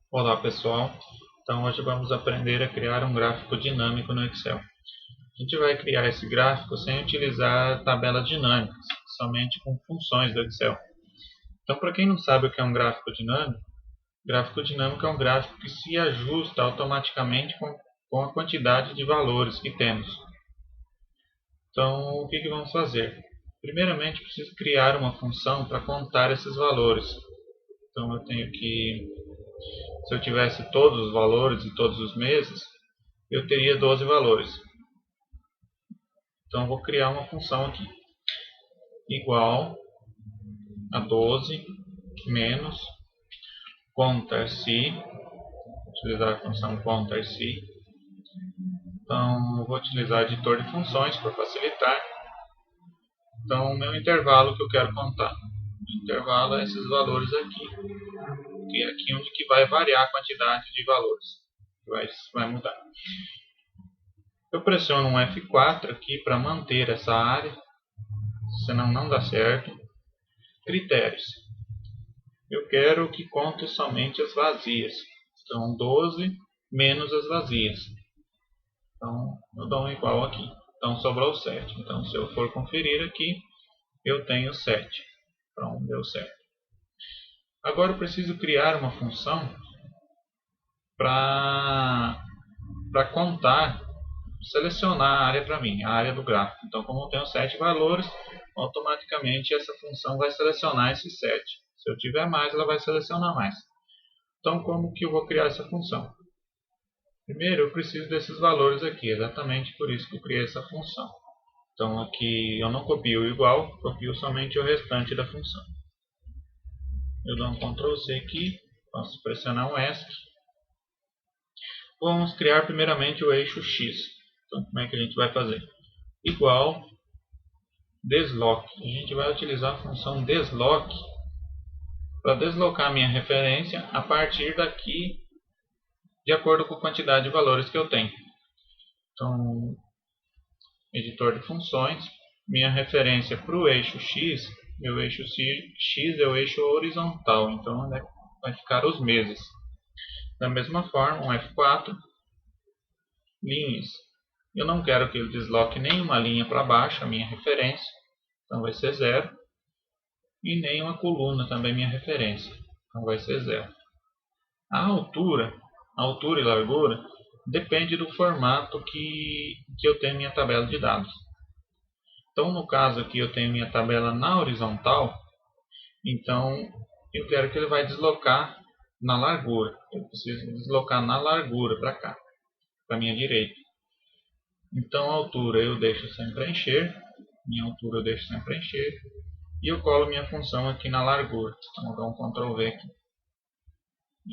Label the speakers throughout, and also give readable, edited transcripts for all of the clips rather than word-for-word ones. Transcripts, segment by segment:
Speaker 1: Olá pessoal, então hoje vamos aprender a criar um gráfico dinâmico no Excel. A gente vai criar esse gráfico sem utilizar tabelas dinâmicas, somente com funções do Excel. Então para quem não sabe o que é um gráfico dinâmico é um gráfico que se ajusta automaticamente com a quantidade de valores que temos. Então o que vamos fazer? Primeiramente preciso criar uma função para contar esses valores. Então eu tenho que, se eu tivesse todos os valores de todos os meses, eu teria 12 valores. Então, eu vou criar uma função aqui, igual a 12 menos contar-se, utilizar a função contar-se. Então, eu vou utilizar o editor de funções para facilitar. Então, o meu intervalo que eu quero contar. O intervalo é esses valores aqui, que é aqui onde que vai variar a quantidade de valores, vai mudar. Eu pressiono um F4 aqui para manter essa área, senão não dá certo. Critérios. Eu quero que conte somente as vazias. Então, 12 menos as vazias. Então, eu dou um igual aqui. Então, sobrou 7. Então, se eu for conferir aqui, eu tenho 7. Então, deu certo. Agora, eu preciso criar uma função para contar, selecionar a área para mim, a área do gráfico. Então, como eu tenho 7 valores, automaticamente essa função vai selecionar esses 7. Se eu tiver mais, ela vai selecionar mais. Então, como que eu vou criar essa função? Primeiro, eu preciso desses valores aqui, exatamente por isso que eu criei essa função. Então, aqui eu não copio o igual, copio somente o restante da função. Eu dou um Ctrl C aqui, posso pressionar um ESC. Vamos criar primeiramente o eixo X. Então, como é que a gente vai fazer? Igual desloc. A gente vai utilizar a função desloc para deslocar a minha referência a partir daqui, de acordo com a quantidade de valores que eu tenho. Então, editor de funções, minha referência para o eixo X, meu eixo X é o eixo horizontal, então vai ficar os meses. Da mesma forma, um F4, linhas. Eu não quero que ele desloque nenhuma linha para baixo, a minha referência, então vai ser 0. E nem uma coluna, também minha referência, então vai ser 0. A altura e largura, depende do formato que eu tenho minha tabela de dados. Então, no caso aqui, eu tenho minha tabela na horizontal, então eu quero que ele vai deslocar na largura. Eu preciso deslocar na largura para cá, para a minha direita. Então, a altura eu deixo sem preencher, minha altura eu deixo sem preencher, e eu colo minha função aqui na largura. Então, eu dou um Ctrl V aqui.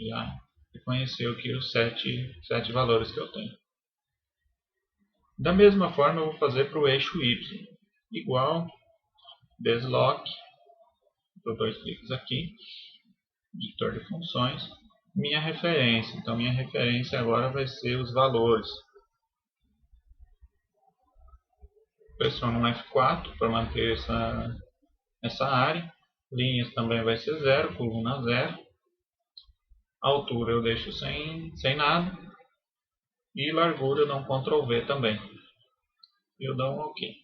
Speaker 1: Já reconheceu aqui os 7 valores que eu tenho. Da mesma forma, eu vou fazer para o eixo Y. Igual, desloc, dou 2 cliques aqui, editor de funções, minha referência. Então, minha referência agora vai ser os valores. Pressiono um F4 para manter essa área. Linhas também vai ser 0, coluna 0. Altura eu deixo sem nada. E largura eu dou um Ctrl V também. E eu dou um OK.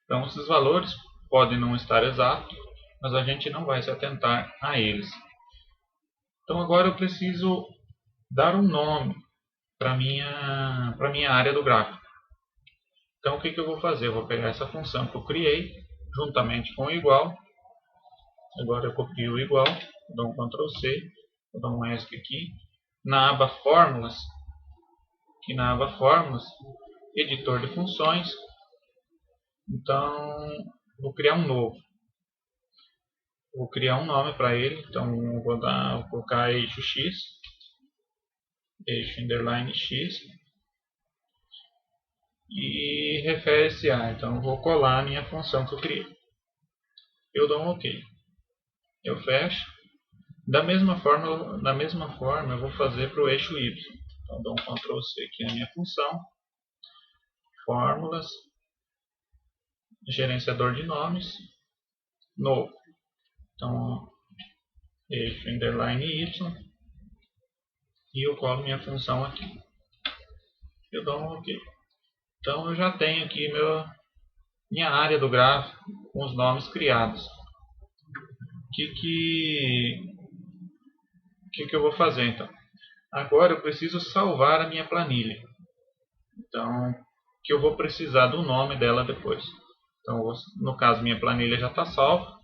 Speaker 1: Então, esses valores podem não estar exatos, mas a gente não vai se atentar a eles. Então, agora eu preciso dar um nome para a minha área do gráfico. Então, o que eu vou fazer? Eu vou pegar essa função que eu criei, juntamente com o igual. Agora eu copio o igual, dou um Ctrl C, vou dar um ESC aqui. Na aba Fórmulas, editor de funções. Então, vou criar um novo. Vou criar um nome para ele, então vou colocar eixo X, eixo underline X, e refere-se a, então vou colar a minha função que eu criei. Eu dou um OK. Eu fecho. Da mesma forma eu vou fazer para o eixo Y. Então dou um Ctrl C aqui na minha função, fórmulas, gerenciador de nomes, novo. Então eixo underline y, e eu colo minha função aqui. Eu dou um OK. Então eu já tenho aqui minha área do gráfico com os nomes criados. O que eu vou fazer então? Agora eu preciso salvar a minha planilha. Então, que eu vou precisar do nome dela depois. Então, no caso, minha planilha já está salva.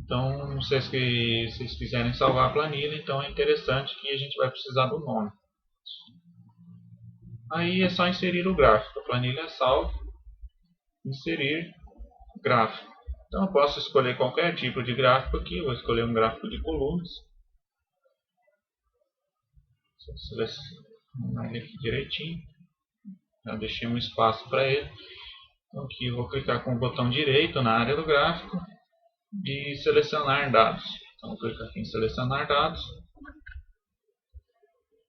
Speaker 1: Então, não sei se vocês quiserem salvar a planilha, então é interessante que a gente vai precisar do nome. Aí é só inserir o gráfico. A planilha é salva. Inserir gráfico. Então, eu posso escolher qualquer tipo de gráfico aqui. Eu vou escolher um gráfico de colunas. Selecionar ele aqui direitinho. Já deixei um espaço para ele. Então, aqui eu vou clicar com o botão direito na área do gráfico e selecionar dados. Então, vou clicar aqui em selecionar dados.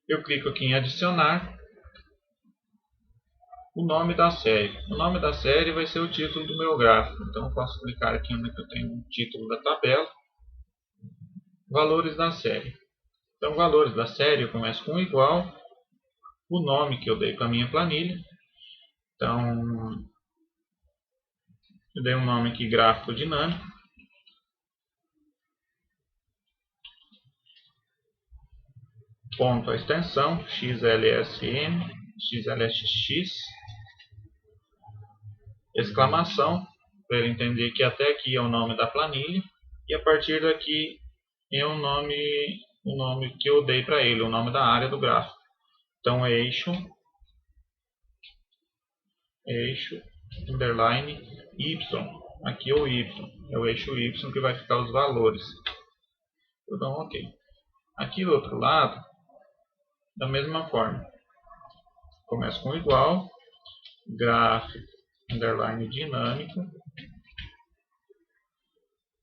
Speaker 1: Eu clico aqui em adicionar o nome da série. O nome da série vai ser o título do meu gráfico. Então, eu posso clicar aqui onde eu tenho o título da tabela. Valores da série. Então, valores da série eu começo com igual. O nome que eu dei para a minha planilha. Então, eu dei um nome aqui, gráfico dinâmico. Ponto a extensão, XLSM, XLSX. Exclamação, para ele entender que até aqui é o nome da planilha. E a partir daqui é o nome que eu dei para ele, o nome da área do gráfico. Então, eixo, underline, Y. Aqui é o Y, é o eixo Y que vai ficar os valores. Eu dou um OK. Aqui do outro lado, da mesma forma. Começo com igual, gráfico, underline dinâmico,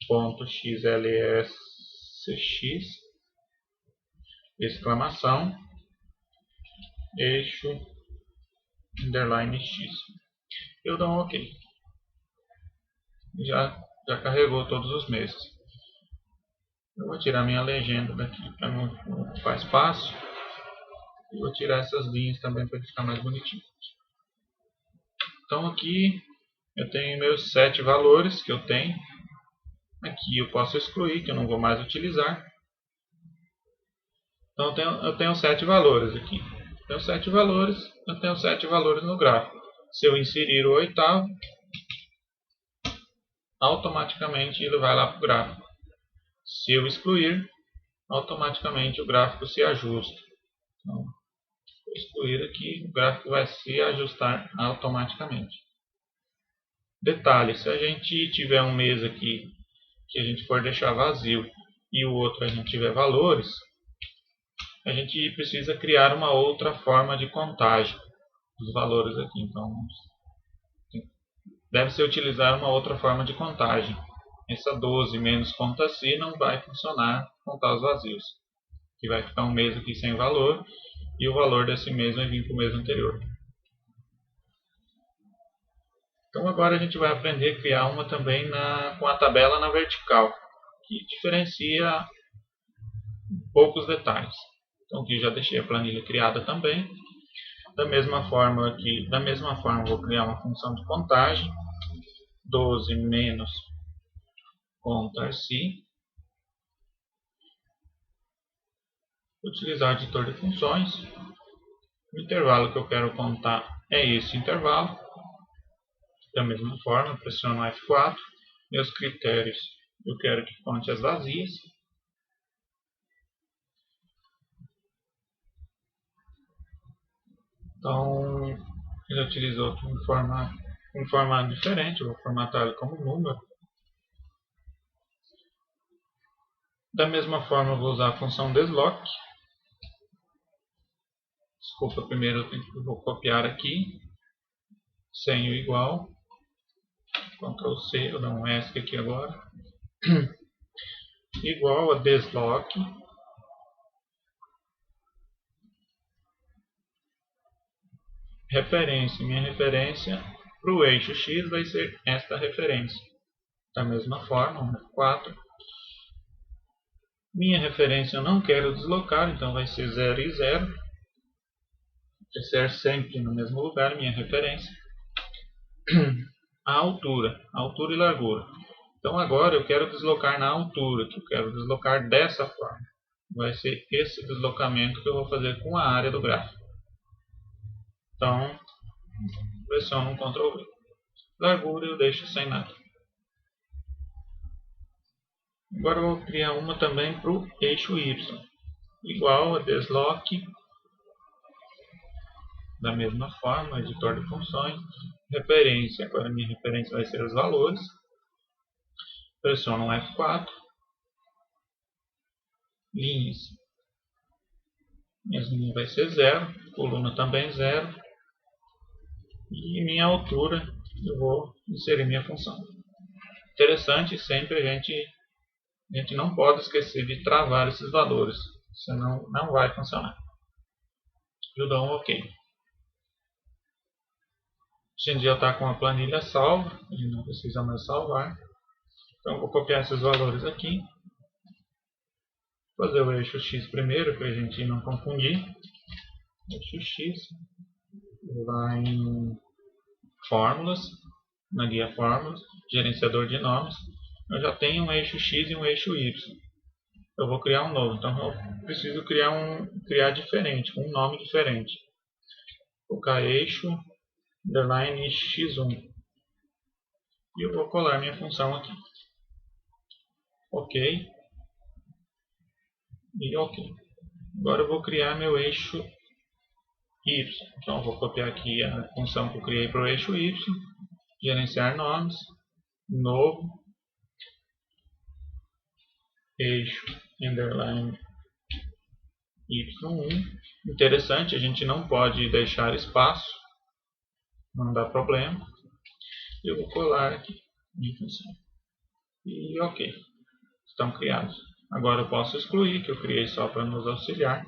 Speaker 1: ponto XLSX, exclamação, eixo, underline X. Eu dou um OK. Já carregou todos os meses. Eu vou tirar minha legenda daqui para não ocupar espaço. E vou tirar essas linhas também para ficar mais bonitinho. Então aqui eu tenho meus 7 valores que eu tenho. Aqui eu posso excluir, que eu não vou mais utilizar. Então eu tenho 7 valores aqui. Eu tenho 7 valores no gráfico. Se eu inserir o oitavo, automaticamente ele vai lá para o gráfico. Se eu excluir, automaticamente o gráfico se ajusta. Então, vou excluir aqui, o gráfico vai se ajustar automaticamente. Detalhe, se a gente tiver um mês aqui que a gente for deixar vazio e o outro a gente tiver valores, a gente precisa criar uma outra forma de contagem dos valores aqui. Então, deve-se utilizar uma outra forma de contagem. Essa 12 menos conta se não vai funcionar contar os vazios. Que vai ficar um mês aqui sem valor e o valor desse mês vai vir para o mês anterior. Então agora a gente vai aprender a criar uma também com a tabela na vertical, que diferencia poucos detalhes. Então aqui já deixei a planilha criada também. Da mesma forma vou criar uma função de contagem. 12 menos contar se. Utilizar o editor de funções. O intervalo que eu quero contar é esse intervalo. Da mesma forma, pressiono F4. Meus critérios, eu quero que conte as vazias. Então, ele utilizou um formato diferente. Eu vou formatar ele como número. Da mesma forma, eu vou usar a função desloc. Desculpa, primeiro eu vou copiar aqui. Sem o igual. Ctrl C, eu dou um ESC aqui agora. Igual a desloc. Referência. Minha referência para o eixo X vai ser esta referência. Da mesma forma, F4. Minha referência eu não quero deslocar, então vai ser 0 e 0. Vai ser sempre no mesmo lugar, minha referência. A altura e largura. Então agora eu quero deslocar na altura, que eu quero deslocar dessa forma. Vai ser esse deslocamento que eu vou fazer com a área do gráfico. Então, pressiono um Ctrl V. Largura eu deixo sem nada. Agora eu vou criar uma também para o eixo Y. Igual a desloque. Da mesma forma, editor de funções. Referência. Agora minha referência vai ser os valores. Pressiono F4. Linhas. Minhas linhas vai ser 0. Coluna também 0. E minha altura eu vou inserir minha função. Interessante, sempre a gente não pode esquecer de travar esses valores, senão não vai funcionar. Eu dou um OK. A gente já está com a planilha salva, a gente não precisa mais salvar. Então vou copiar esses valores aqui. Fazer o eixo X primeiro, para a gente não confundir. Eixo X, lá em Fórmulas, na guia Fórmulas, gerenciador de nomes. Eu já tenho um eixo X e um eixo Y. Eu vou criar um novo, então eu preciso criar diferente, com um nome diferente. Vou colocar eixo underline x1 e eu vou colar minha função aqui. OK e OK. Agora eu vou criar meu eixo Y. Então eu vou copiar aqui a função que eu criei para o eixo Y, gerenciar nomes, novo, eixo underline y1. Interessante, a gente não pode deixar espaço, não dá problema. Eu vou colar aqui minha função. E OK, estão criados. Agora eu posso excluir, que eu criei só para nos auxiliar.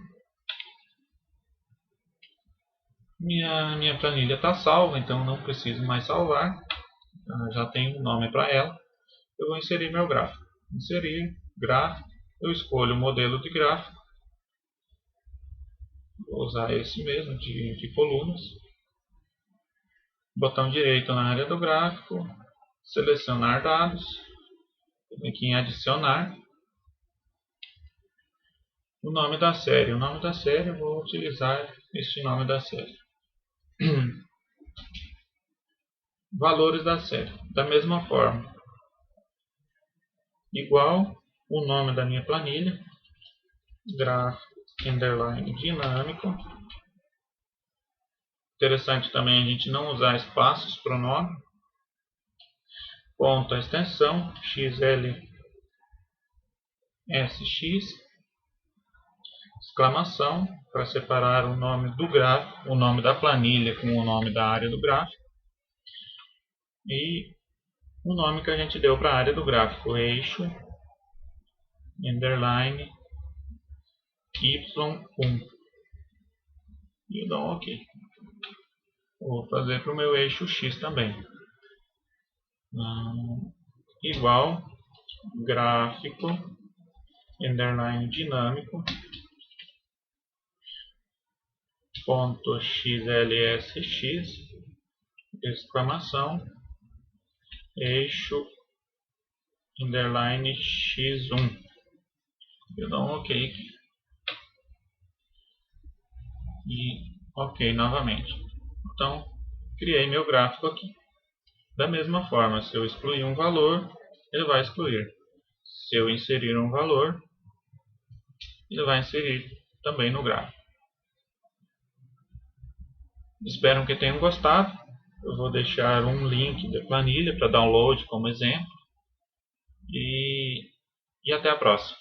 Speaker 1: Minha planilha está salva, então não preciso mais salvar. Já tenho um nome para ela. Eu vou inserir meu gráfico. Inserir, gráfico. Eu escolho o modelo de gráfico. Vou usar esse mesmo, de colunas. Botão direito na área do gráfico. Selecionar dados. Aqui em adicionar. O nome da série. O nome da série eu vou utilizar este nome da série. Valores da série. Da mesma forma. Igual o nome da minha planilha. Gráfico underline dinâmico. Interessante também a gente não usar espaços para o nome. Ponto a extensão XLSX. Exclamação para separar o nome do gráfico, o nome da planilha com o nome da área do gráfico. E o nome que a gente deu para a área do gráfico, eixo underline Y1. E eu dou um OK. Vou fazer para o meu eixo X também. Igual gráfico underline dinâmico ponto XLSX exclamação eixo underline X1. Eu dou um OK aqui. E OK novamente. Então, criei meu gráfico aqui. Da mesma forma, se eu excluir um valor, ele vai excluir. Se eu inserir um valor, ele vai inserir também no gráfico. Espero que tenham gostado. Eu vou deixar um link da planilha para download como exemplo. E até a próxima.